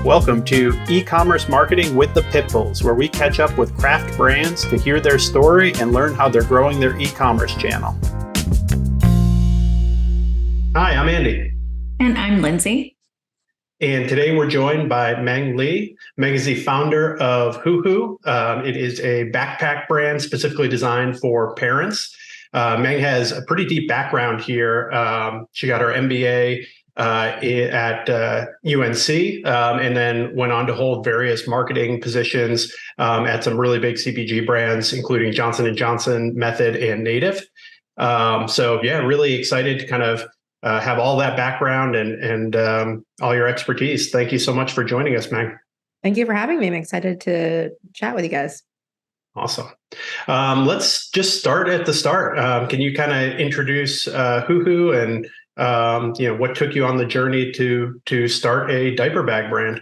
Welcome to E-commerce Marketing with the Pitbulls, where we catch up with craft brands to hear their story and learn how they're growing their e-commerce channel. Hi, I'm Andy. And I'm Lindsay. And today we're joined by Meng Li. Meng is the founder of Huhu. It is a backpack brand specifically designed for parents. Meng has a pretty deep background here. She got her MBA at UNC, and then went on to hold various marketing positions at some really big CPG brands, including Johnson & Johnson, Method, and Native. Really excited to kind of have all that background and all your expertise. Thank you so much for joining us, Meg. Thank you for having me. I'm excited to chat with you guys. Awesome. Let's just start at the start. Can you kind of introduce Huhu and what took you on the journey to start a diaper bag brand?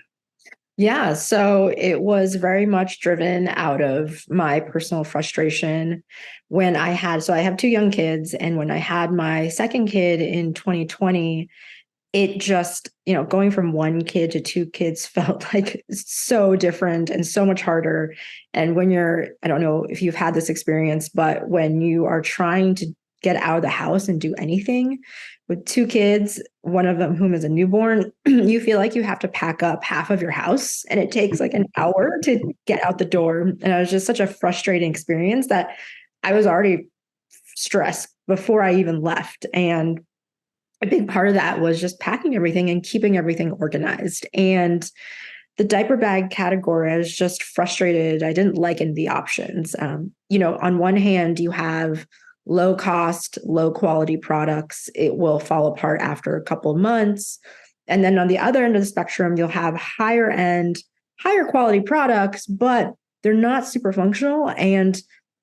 Yeah, so it was very much driven out of my personal frustration when I have two young kids, and when I had my second kid in 2020, it just, going from one kid to two kids felt like so different and so much harder. And when I don't know if you've had this experience, but when you are trying to get out of the house and do anything with two kids, one of them whom is a newborn, you feel like you have to pack up half of your house, and it takes like an hour to get out the door. And it was just such a frustrating experience that I was already stressed before I even left. And a big part of that was just packing everything and keeping everything organized. And the diaper bag category, I was just frustrated. I didn't like any of the options. On one hand, you have low cost, low quality products. It will fall apart after a couple of months. And then on the other end of the spectrum, you'll have higher end, higher quality products, but they're not super functional, and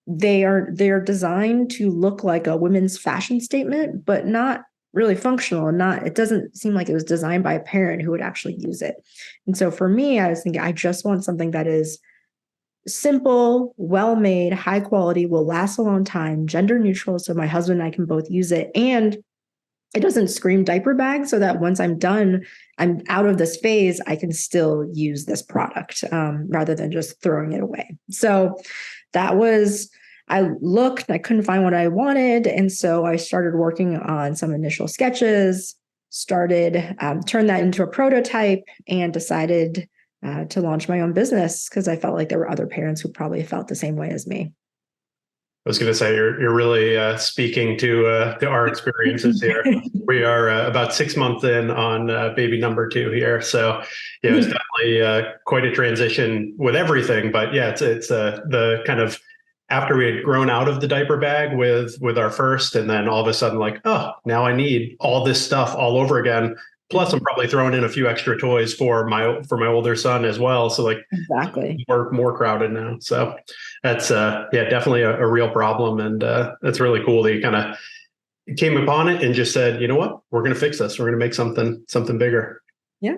they are designed to look like a women's fashion statement, but not really functional. It doesn't seem like it was designed by a parent who would actually use it. And so for me, I was thinking, I just want something that is simple, well-made, high quality, will last a long time, gender neutral, so my husband and I can both use it. And it doesn't scream diaper bag, so that once I'm done, I'm out of this phase, I can still use this product rather than just throwing it away. So I looked, I couldn't find what I wanted. And so I started working on some initial sketches, turned that into a prototype, and decided to launch my own business because I felt like there were other parents who probably felt the same way as me. I was going to say, you're really speaking to our experiences here. We are about 6 months in on baby number 2 here. So it's definitely quite a transition with everything. But yeah, it's the kind of after we had grown out of the diaper bag with our first, and then all of a sudden like, oh, now I need all this stuff all over again. Plus, I'm probably throwing in a few extra toys for my older son as well. So like, exactly, more crowded now. So that's definitely a real problem, and that's really cool that you kind of came upon it and just said, you know what, we're going to fix this. We're going to make something bigger. Yeah.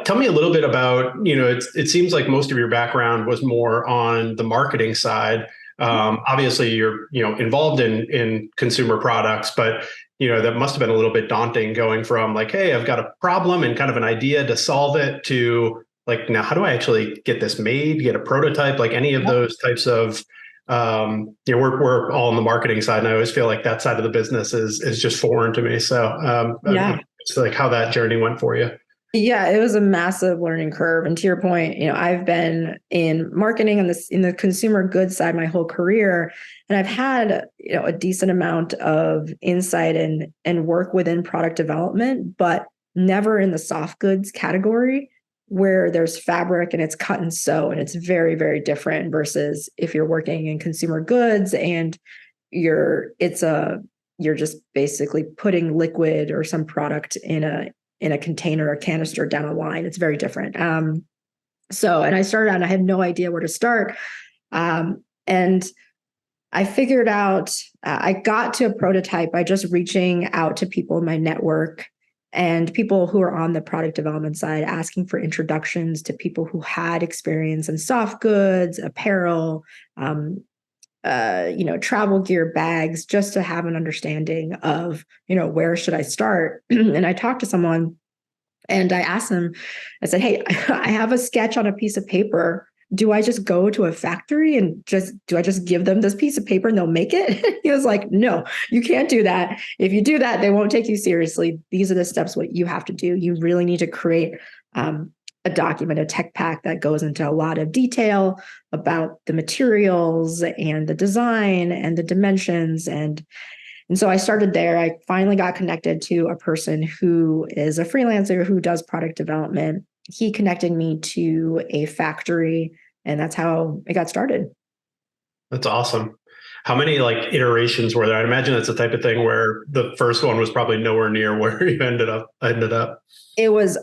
Tell me a little bit about, it seems like most of your background was more on the marketing side. Obviously you're, involved in consumer products, but that must have been a little bit daunting going from like, hey, I've got a problem and kind of an idea to solve it, to like, now how do I actually get this made, get a prototype, like any of those types of, we're all on the marketing side, and I always feel like that side of the business is just foreign to me. So it's like how that journey went for you. Yeah, it was a massive learning curve. And to your point, I've been in marketing in the consumer goods side my whole career, and I've had, a decent amount of insight and work within product development, but never in the soft goods category where there's fabric and it's cut and sew, and it's very, very different versus if you're working in consumer goods and you're just basically putting liquid or some product in a container or canister down a line. It's very different. And I started out and I had no idea where to start. And I figured out, I got to a prototype by just reaching out to people in my network and people who are on the product development side, asking for introductions to people who had experience in soft goods, apparel, travel gear, bags, just to have an understanding of, where should I start? And I talked to someone And I asked him, I said, hey, I have a sketch on a piece of paper. Do I just go to a factory and do I just give them this piece of paper and they'll make it? He was like, no, you can't do that. If you do that, they won't take you seriously. These are the steps what you have to do. You really need to create a document, a tech pack that goes into a lot of detail about the materials and the design and the dimensions. And so I started there. I finally got connected to a person who is a freelancer who does product development. He connected me to a factory, and that's how it got started. That's awesome. How many like iterations were there? I imagine it's the type of thing where the first one was probably nowhere near where you ended up. It was,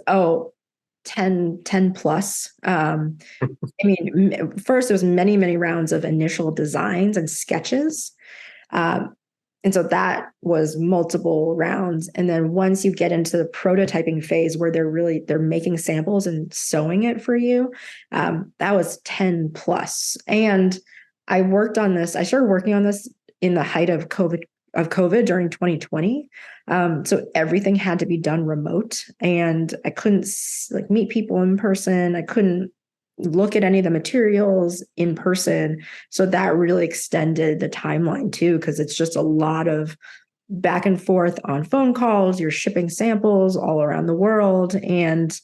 10 plus. I mean, first there was many, many rounds of initial designs and sketches. And so that was multiple rounds. And then once you get into the prototyping phase where they're making samples and sewing it for you, that was 10 plus. And I started working on this in the height of COVID during 2020. So everything had to be done remote, and I couldn't meet people in person. I couldn't look at any of the materials in person. So that really extended the timeline too, because it's just a lot of back and forth on phone calls. You're shipping samples all around the world. And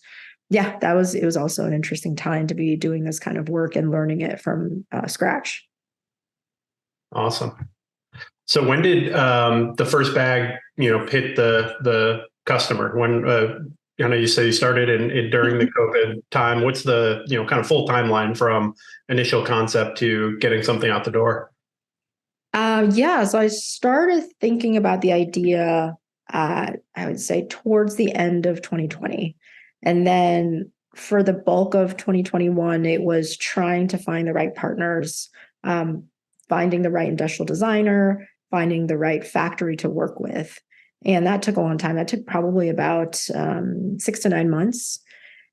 yeah, it was also an interesting time to be doing this kind of work and learning it from scratch. Awesome. So when did the first bag, hit the customer? When I know you say you started during the COVID time. What's the kind of full timeline from initial concept to getting something out the door? So I started thinking about the idea, I would say towards the end of 2020. And then for the bulk of 2021, it was trying to find the right partners, finding the right industrial designer, finding the right factory to work with. And that took a long time. That took probably about 6 to 9 months.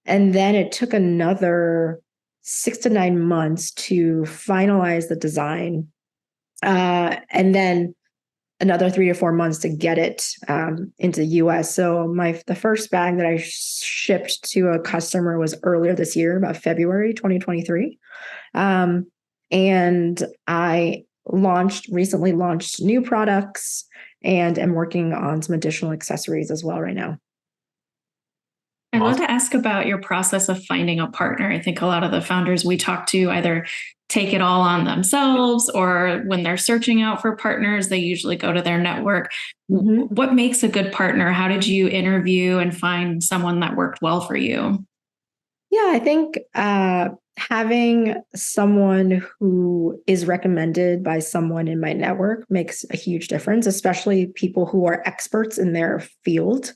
And then it took another 6 to 9 months to finalize the design. And then another 3 to 4 months to get it into the US. So the first bag that I shipped to a customer was earlier this year, about February 2023. And I recently launched new products and am working on some additional accessories as well right now. I'd love to ask about your process of finding a partner. I think a lot of the founders we talk to either take it all on themselves, or when they're searching out for partners, they usually go to their network. Mm-hmm. What makes a good partner? How did you interview and find someone that worked well for you? Yeah, I think having someone who is recommended by someone in my network makes a huge difference, especially people who are experts in their field.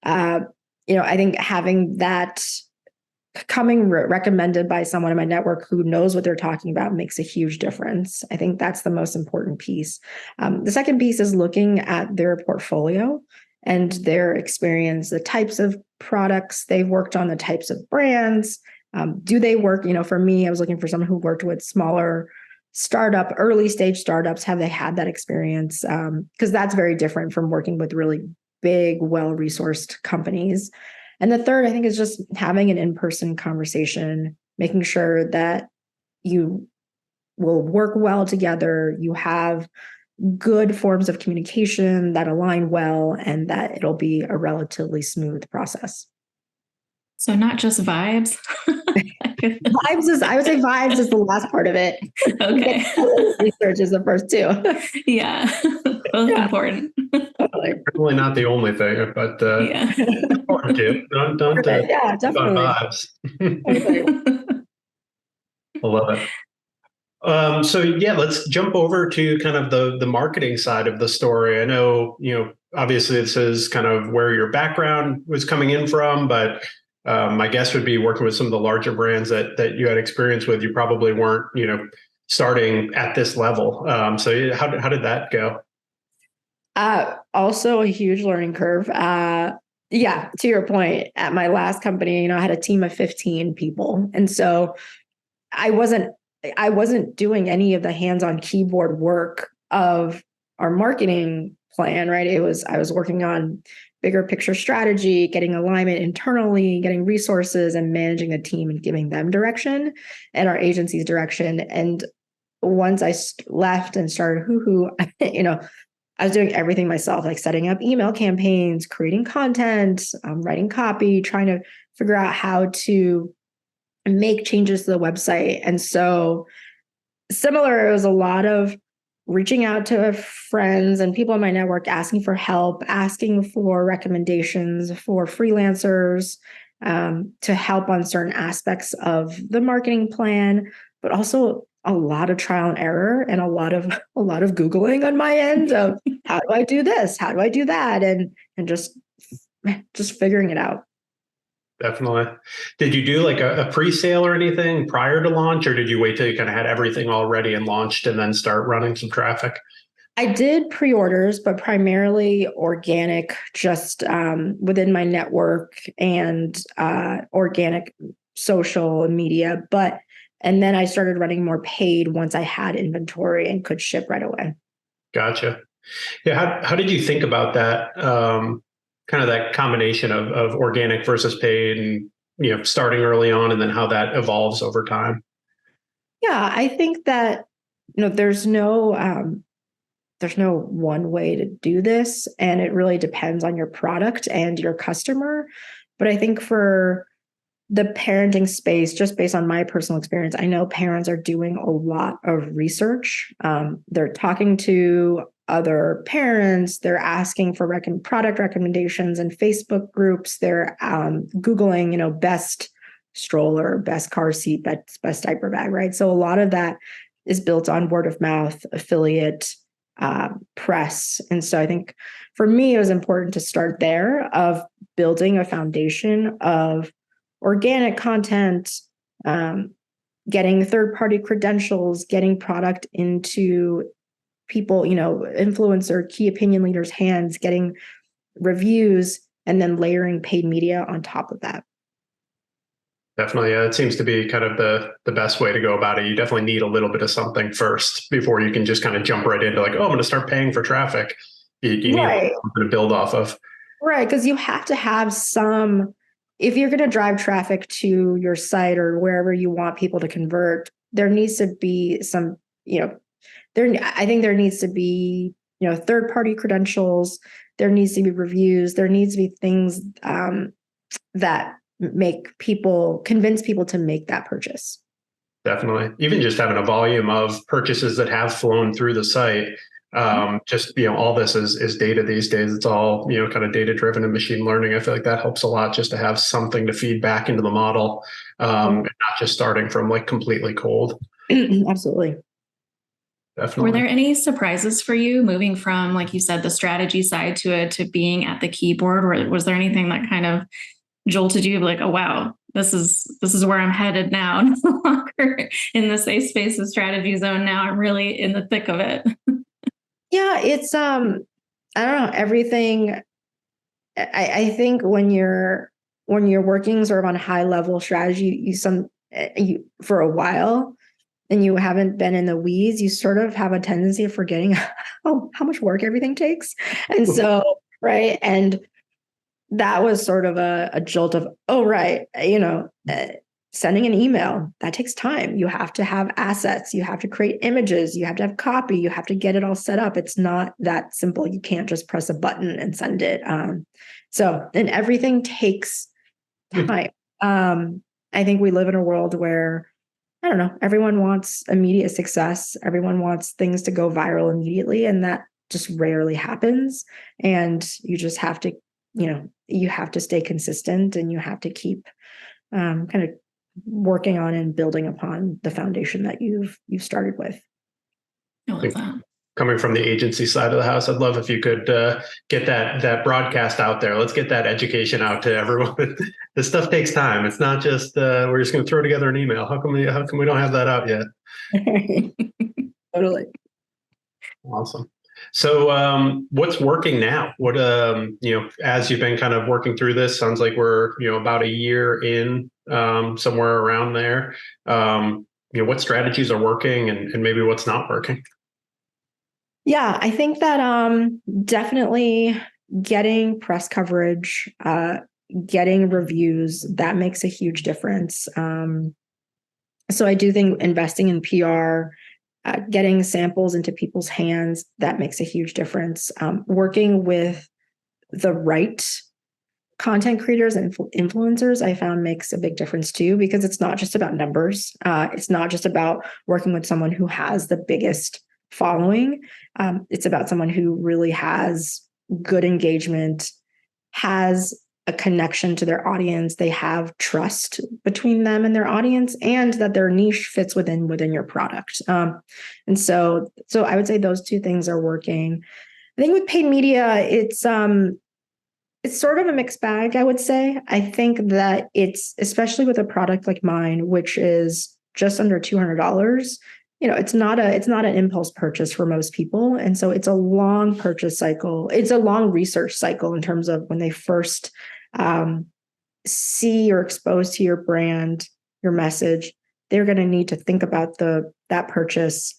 I think having that coming recommended by someone in my network who knows what they're talking about makes a huge difference. I think that's the most important piece. The second piece is looking at their portfolio and their experience, the types of products they've worked on, the types of brands. Do they work? For me, I was looking for someone who worked with smaller early stage startups. Have they had that experience? Because that's very different from working with really big, well-resourced companies. And the third, I think, is just having an in-person conversation, making sure that you will work well together, you have good forms of communication that align well, and that it'll be a relatively smooth process. So not just vibes. I would say vibes is the last part of it. Okay. Research is the first two. Yeah. Both important. Probably not the only thing, but yeah. important too. Don't yeah, definitely. Vibes. I love it. So yeah, let's jump over to kind of the marketing side of the story. I know, obviously this is kind of where your background was coming in from, but my guess would be working with some of the larger brands that you had experience with. You probably weren't, starting at this level. So how did that go? Also a huge learning curve. Yeah, to your point, at my last company, I had a team of 15 people. And so I wasn't doing any of the hands-on keyboard work of our marketing plan, right? I was working on bigger picture strategy, getting alignment internally, getting resources, and managing the team and giving them direction and our agency's direction. And once I left and started Huhu, I was doing everything myself, like setting up email campaigns, creating content, writing copy, trying to figure out how to make changes to the website. And so similar, it was a lot of reaching out to friends and people in my network, asking for help, asking for recommendations for freelancers to help on certain aspects of the marketing plan, but also a lot of trial and error and a lot of Googling on my end of how do I do this? How do I do that? And just figuring it out. Definitely. Did you do like a pre-sale or anything prior to launch, or did you wait till you kind of had everything all ready and launched and then start running some traffic? I did pre-orders, but primarily organic, just within my network and organic social media. And then I started running more paid once I had inventory and could ship right away. Gotcha. Yeah. How did you think about that? Kind of that combination of organic versus paid, and starting early on, and then how that evolves over time. Yeah, I think that there's no one way to do this, and it really depends on your product and your customer. But I think for the parenting space, just based on my personal experience, I know parents are doing a lot of research. They're talking to other parents. They're asking for product recommendations in Facebook groups. They're Googling, best stroller, best car seat, best diaper bag, right? So a lot of that is built on word of mouth, affiliate, press. And so I think for me, it was important to start there of building a foundation of organic content, getting third-party credentials, getting product into people, influencer, key opinion leaders' hands, getting reviews, and then layering paid media on top of that. Definitely. Yeah, it seems to be kind of the best way to go about it. You definitely need a little bit of something first before you can just kind of jump right into like, oh, I'm going to start paying for traffic. You need something to build off of. Right. Because you have to have if you're going to drive traffic to your site or wherever you want people to convert, there needs to be some, I think there needs to be, third-party credentials. There needs to be reviews. There needs to be things that convince people to make that purchase. Definitely. Even just having a volume of purchases that have flown through the site. All this is data these days. It's all, kind of data driven and machine learning. I feel like that helps a lot just to have something to feed back into the model, and not just starting from like completely cold. Absolutely. Definitely. Were there any surprises for you moving from, like you said, the strategy side to being at the keyboard? Or was there anything that kind of jolted you like, oh, wow, this is where I'm headed now. No longer in the safe space of strategy zone. Now I'm really in the thick of it. Yeah, it's I don't know, everything. I think when you're working sort of on high level strategy, you for a while and you haven't been in the weeds, you sort of have a tendency of forgetting how much work everything takes. And so, right. And that was sort of a jolt of, oh, right. Sending an email, that takes time. You have to have assets. You have to create images. You have to have copy. You have to get it all set up. It's not that simple. You can't just press a button and send it. And everything takes time. I think we live in a world where, I don't know, everyone wants immediate success. Everyone wants things to go viral immediately. And that just rarely happens. And you just have to, you have to stay consistent, and you have to keep kind of working on and building upon the foundation that you've started with. I love that. Coming from the agency side of the house, I'd love if you could get that broadcast out there. Let's get that education out to everyone. This stuff takes time. It's not just we're just going to throw together an email. How come we don't have that out yet? Totally. Awesome. So what's working now? What as you've been kind of working through this, sounds like we're about a year in, somewhere around there. What strategies are working and maybe what's not working? Yeah, I think that definitely getting press coverage, getting reviews, that makes a huge difference. So I do think investing in PR, getting samples into people's hands, that makes a huge difference. Working with the right content creators and influencers, I found makes a big difference too, because it's not just about numbers. It's not just about working with someone who has the biggest following. It's about someone who really has good engagement, has a connection to their audience. They have trust between them and their audience, and that their niche fits within your product. And so I would say those two things are working. I think with paid media, it's sort of a mixed bag, I would say. I think that it's, especially with a product like mine, which is just under $200, it's not an impulse purchase for most people. And so it's a long purchase cycle. It's a long research cycle in terms of when they first see or exposed to your brand, your message, they're going to need to think about that purchase,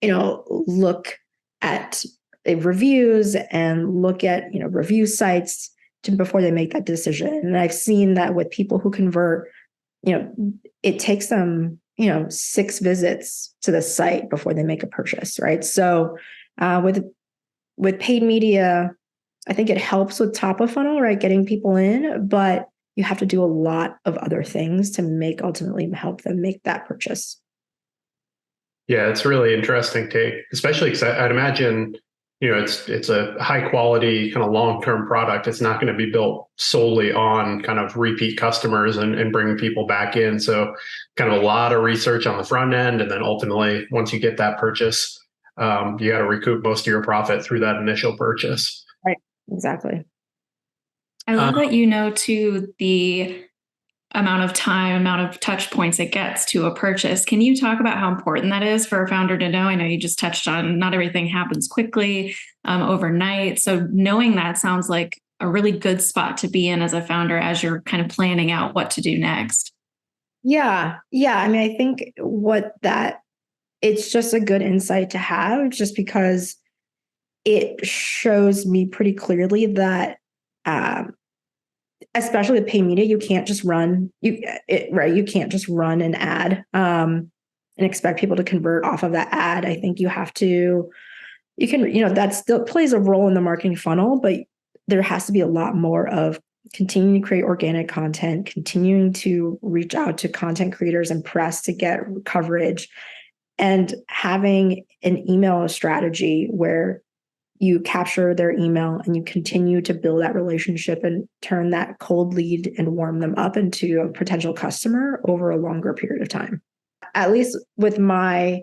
look at reviews and look at review sites before they make that decision. And I've seen that with people who convert, it takes them 6 visits to the site before they make a purchase, right? So with paid media, I think it helps with top of funnel, right, getting people in, but you have to do a lot of other things to ultimately help them make that purchase. Yeah, it's a really interesting take, especially because I'd imagine it's a high quality kind of long-term product. It's not going to be built solely on kind of repeat customers and bringing people back in. So kind of a lot of research on the front end. And then ultimately, once you get that purchase, you got to recoup most of your profit through that initial purchase. Right. Exactly. I love that too, the amount of touch points it gets to a purchase. Can you talk about how important that is for a founder to know? I know you just touched on not everything happens quickly, overnight. So knowing that sounds like a really good spot to be in as a founder as you're kind of planning out what to do next. Yeah. Yeah. I mean, I think it's just a good insight to have, just because it shows me pretty clearly that, especially with paid media, you can't just run you can't just run an ad and expect people to convert off of that ad. I think that still plays a role in the marketing funnel, but there has to be a lot more of continuing to create organic content, continuing to reach out to content creators and press to get coverage, and having an email strategy where you capture their email and you continue to build that relationship and turn that cold lead and warm them up into a potential customer over a longer period of time. At least with my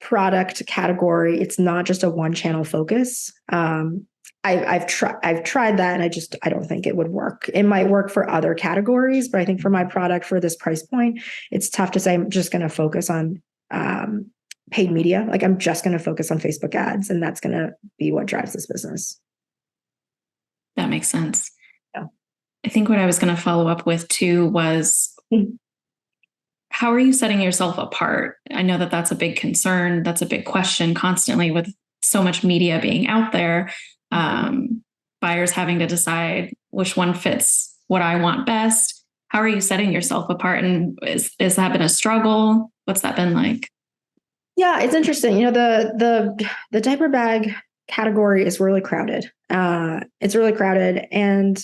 product category, it's not just a one channel focus. I've tried that, and I don't think it would work. It might work for other categories, but I think for my product, for this price point, it's tough to say I'm just going to focus on paid media. Like, I'm just going to focus on Facebook ads, and that's going to be what drives this business. That makes sense. Yeah. I think what I was going to follow up with too was, how are you setting yourself apart? I know that that's a big concern. That's a big question constantly with so much media being out there. Buyers having to decide which one fits what I want best. How are you setting yourself apart? And is that been a struggle? What's that been like? Yeah, it's interesting. The diaper bag category is really crowded. It's really crowded, and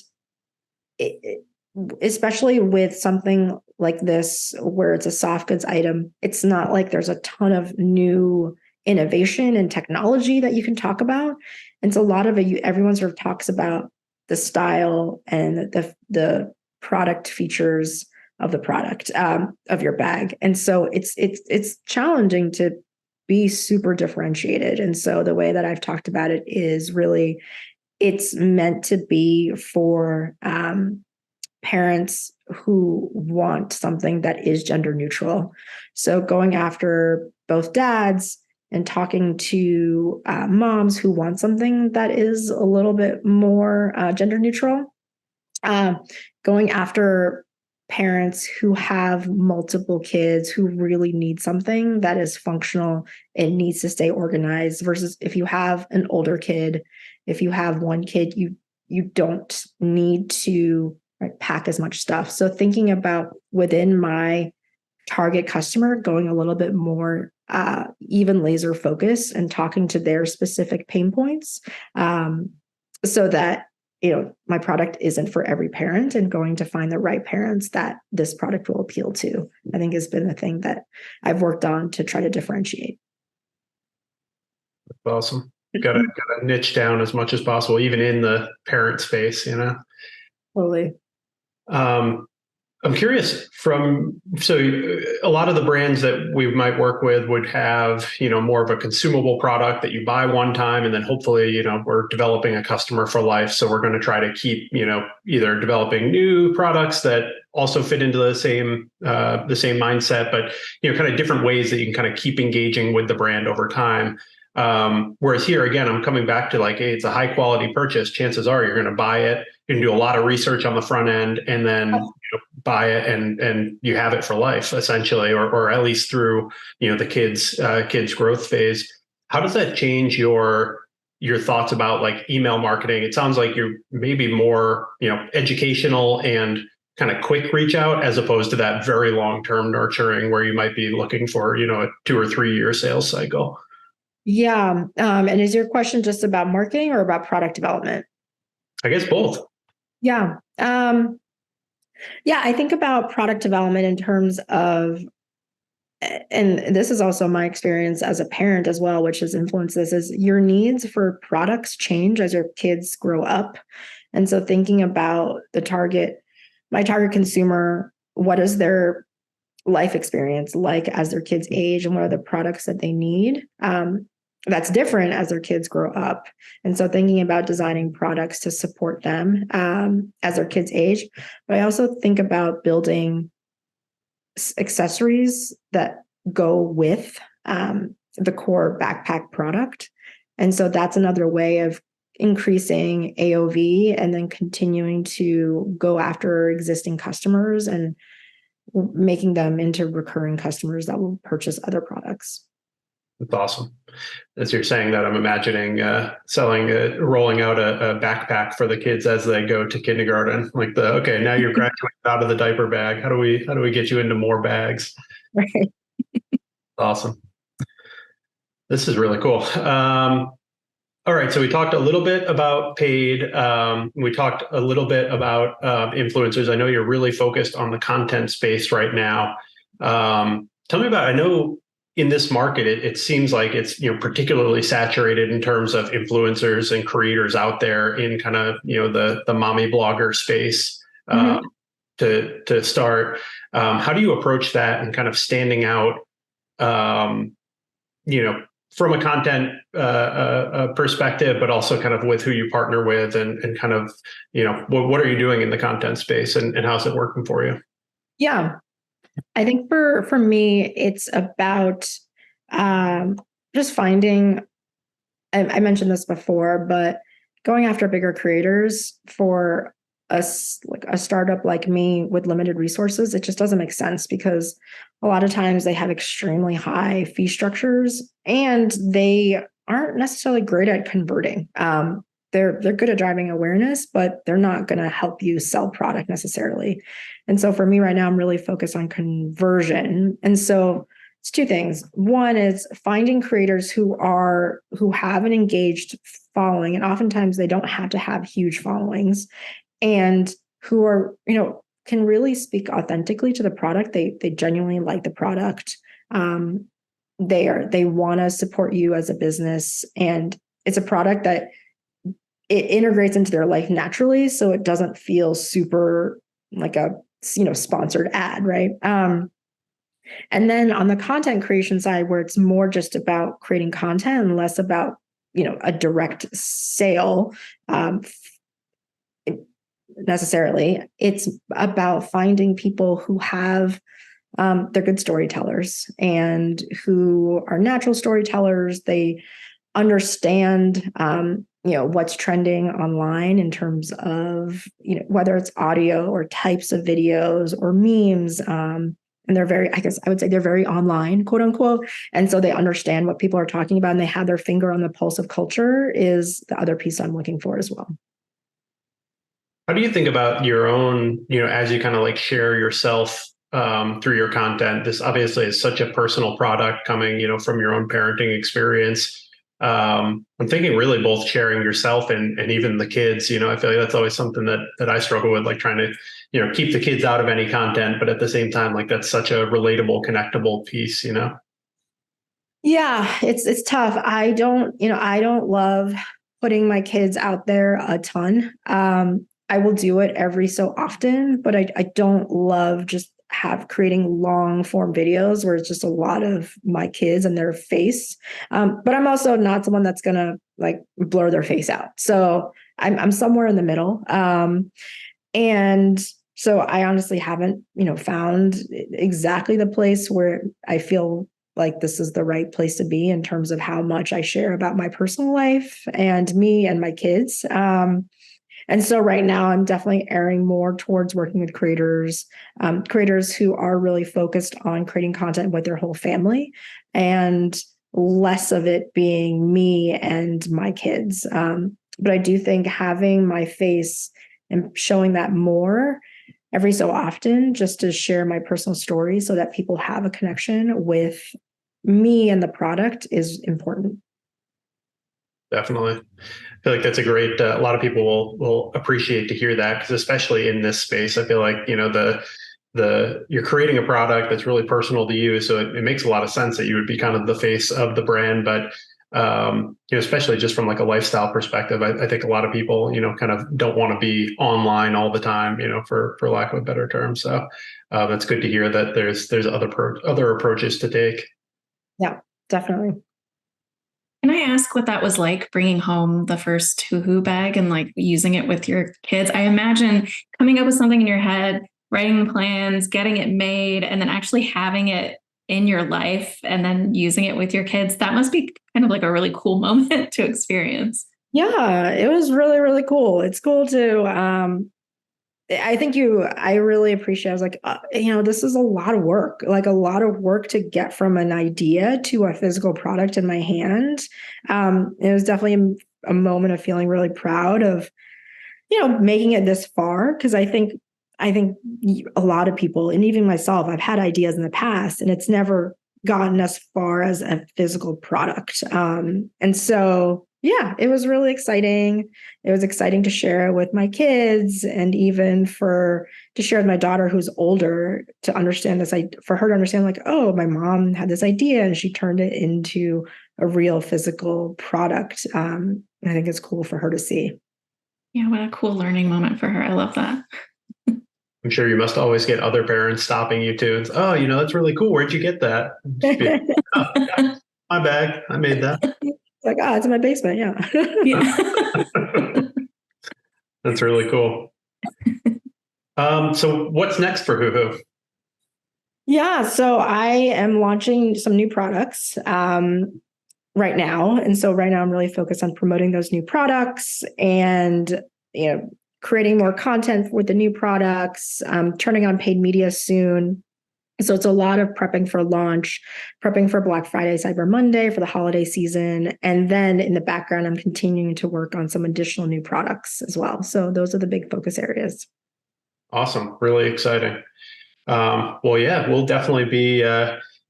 especially with something like this, where it's a soft goods item, it's not like there's a ton of new innovation and technology that you can talk about. And so a lot of it, everyone sort of talks about the style and the product features of the product, of your bag. And so it's challenging to be super differentiated. And so the way that I've talked about it is really, it's meant to be for parents who want something that is gender neutral. So going after both dads and talking to moms who want something that is a little bit more gender neutral, going after parents who have multiple kids who really need something that is functional and needs to stay organized, versus if you have an older kid, if you have one kid, you don't need to pack as much stuff. So thinking about within my target customer, going a little bit more even laser focus and talking to their specific pain points, so that my product isn't for every parent, and going to find the right parents that this product will appeal to, I think has been the thing that I've worked on to try to differentiate. Awesome. Got to niche down as much as possible, even in the parent space, Totally. I'm curious so a lot of the brands that we might work with would have, more of a consumable product that you buy one time, and then hopefully, we're developing a customer for life. So we're going to try to keep, either developing new products that also fit into the same mindset, but, kind of different ways that you can kind of keep engaging with the brand over time. Whereas here, again, I'm coming back to hey, it's a high quality purchase. Chances are you're going to buy it. You can do a lot of research on the front end, and then buy it, and you have it for life, essentially, or at least through the kids growth phase. How does that change your thoughts about email marketing? It sounds like you're maybe more educational and kind of quick reach out, as opposed to that very long term nurturing where you might be looking for a 2 or 3 year sales cycle. Yeah. And is your question just about marketing or about product development? I guess both. Yeah. I think about product development in terms of, and this is also my experience as a parent as well, which has influenced this, is your needs for products change as your kids grow up. And so thinking about my target consumer, what is their life experience like as their kids age, and what are the products that they need? That's different as their kids grow up. And so thinking about designing products to support them as their kids age. But I also think about building accessories that go with the core backpack product. And so that's another way of increasing AOV and then continuing to go after existing customers and making them into recurring customers that will purchase other products. That's awesome. As you're saying that, I'm imagining rolling out a backpack for the kids as they go to kindergarten. Okay, now you're graduating out of the diaper bag. How do we get you into more bags? Right. Awesome. This is really cool. All right, so we talked a little bit about paid. We talked a little bit about influencers. I know you're really focused on the content space right now. Tell me about, I know in this market, it seems like it's particularly saturated in terms of influencers and creators out there in kind of the mommy blogger space. To start, how do you approach that and kind of standing out? From a content perspective, but also kind of with who you partner with, and kind of what are you doing in the content space, and how's it working for you? Yeah. I think for me, it's about just finding, I mentioned this before, but going after bigger creators for us, like a startup like me with limited resources, it just doesn't make sense, because a lot of times they have extremely high fee structures and they aren't necessarily great at converting. They're good at driving awareness, but they're not going to help you sell product necessarily. And so for me right now, I'm really focused on conversion. And so it's two things. One is finding creators who have an engaged following, and oftentimes they don't have to have huge followings, and who are, can really speak authentically to the product. They genuinely like the product. They want to support you as a business, and it's a product that it integrates into their life naturally, so it doesn't feel super like a sponsored ad, right? And then on the content creation side, where it's more just about creating content and less about a direct sale necessarily, it's about finding people who have they're good storytellers and who are natural storytellers. They understand, what's trending online in terms of, whether it's audio or types of videos or memes. And they're very, I guess I would say they're very online, quote unquote. And so they understand what people are talking about and they have their finger on the pulse of culture is the other piece I'm looking for as well. How do you think about your own, as you kind of like share yourself through your content? This obviously is such a personal product coming, from your own parenting experience. I'm thinking really both sharing yourself and even the kids. I feel like that's always something that I struggle with, like trying to, keep the kids out of any content, but at the same time, like that's such a relatable, connectable piece. Yeah, it's tough. I don't love putting my kids out there a ton. I will do it every so often, but I don't love just creating long form videos where it's just a lot of my kids and their face. But I'm also not someone that's gonna like blur their face out. So I'm somewhere in the middle. And so I honestly haven't, found exactly the place where I feel like this is the right place to be in terms of how much I share about my personal life and me and my kids. And so right now I'm definitely erring more towards working with creators who are really focused on creating content with their whole family and less of it being me and my kids. But I do think having my face and showing that more every so often just to share my personal story so that people have a connection with me and the product is important. Definitely. I feel like that's a great, a lot of people will appreciate to hear that because especially in this space, I feel like, you're creating a product that's really personal to you. So it makes a lot of sense that you would be kind of the face of the brand, but especially just from like a lifestyle perspective, I think a lot of people, kind of don't want to be online all the time, for lack of a better term. So that's good to hear that there's other approaches to take. Yeah, definitely. Can I ask what that was like bringing home the first Huhu bag and like using it with your kids? I imagine coming up with something in your head, writing the plans, getting it made, and then actually having it in your life and then using it with your kids. That must be kind of like a really cool moment to experience. Yeah, it was really, really cool. It's cool to, I really appreciate, I was like, this is a lot of work, to get from an idea to a physical product in my hand. It was definitely a moment of feeling really proud of, making it this far. Cause I think a lot of people, and even myself, I've had ideas in the past and it's never gotten as far as a physical product. And so, yeah, it was really exciting. It was exciting to share it with my kids and even to share with my daughter who's older to understand this, for her to understand like, oh, my mom had this idea and she turned it into a real physical product. I think it's cool for her to see. Yeah, what a cool learning moment for her. I love that. I'm sure you must always get other parents stopping you too. And, oh, that's really cool. Where'd you get that? Oh, yeah, my bag. I made that. Like, it's in my basement. Yeah. Yeah. That's really cool. So what's next for Huhu? Yeah, so I am launching some new products right now. And so right now I'm really focused on promoting those new products and, creating more content with the new products, turning on paid media soon. So it's a lot of prepping for launch, prepping for Black Friday, Cyber Monday, for the holiday season. And then in the background, I'm continuing to work on some additional new products as well. So those are the big focus areas. Awesome. Really exciting. Well, yeah, we'll definitely be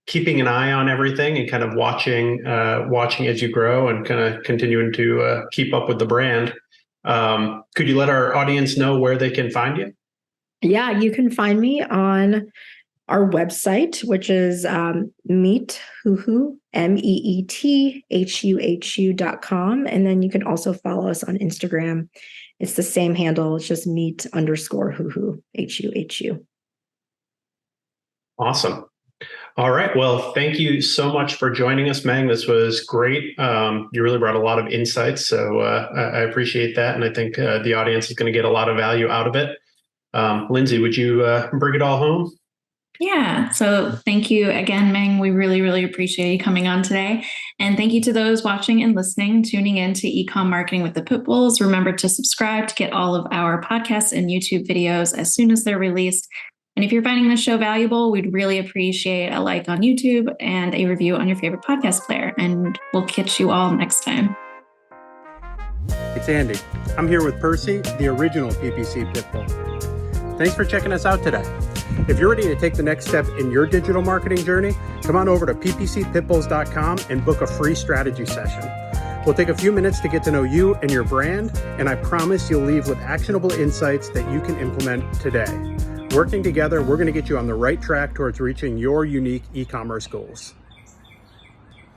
keeping an eye on everything and kind of watching as you grow and kind of continuing to keep up with the brand. Could you let our audience know where they can find you? Yeah, you can find me on our website, which is Meet Huhu, meethuhu.com. And then you can also follow us on Instagram. It's the same handle. It's just meet_Huhu, HUHU. Awesome. All right. Well, thank you so much for joining us, Meng. This was great. You really brought a lot of insights. So I appreciate that. And I think the audience is going to get a lot of value out of it. Lindsay, would you bring it all home? Yeah. So thank you again, Meng. We really, really appreciate you coming on today. And thank you to those watching and listening, tuning in to Ecom Marketing with the Pitbulls. Remember to subscribe to get all of our podcasts and YouTube videos as soon as they're released. And if you're finding this show valuable, we'd really appreciate a like on YouTube and a review on your favorite podcast player. And we'll catch you all next time. It's Andy. I'm here with Percy, the original PPC Pitbull. Thanks for checking us out today. If you're ready to take the next step in your digital marketing journey, come on over to ppcpitbulls.com and book a free strategy session. We'll take a few minutes to get to know you and your brand, and I promise you'll leave with actionable insights that you can implement today. Working together, we're going to get you on the right track towards reaching your unique e-commerce goals.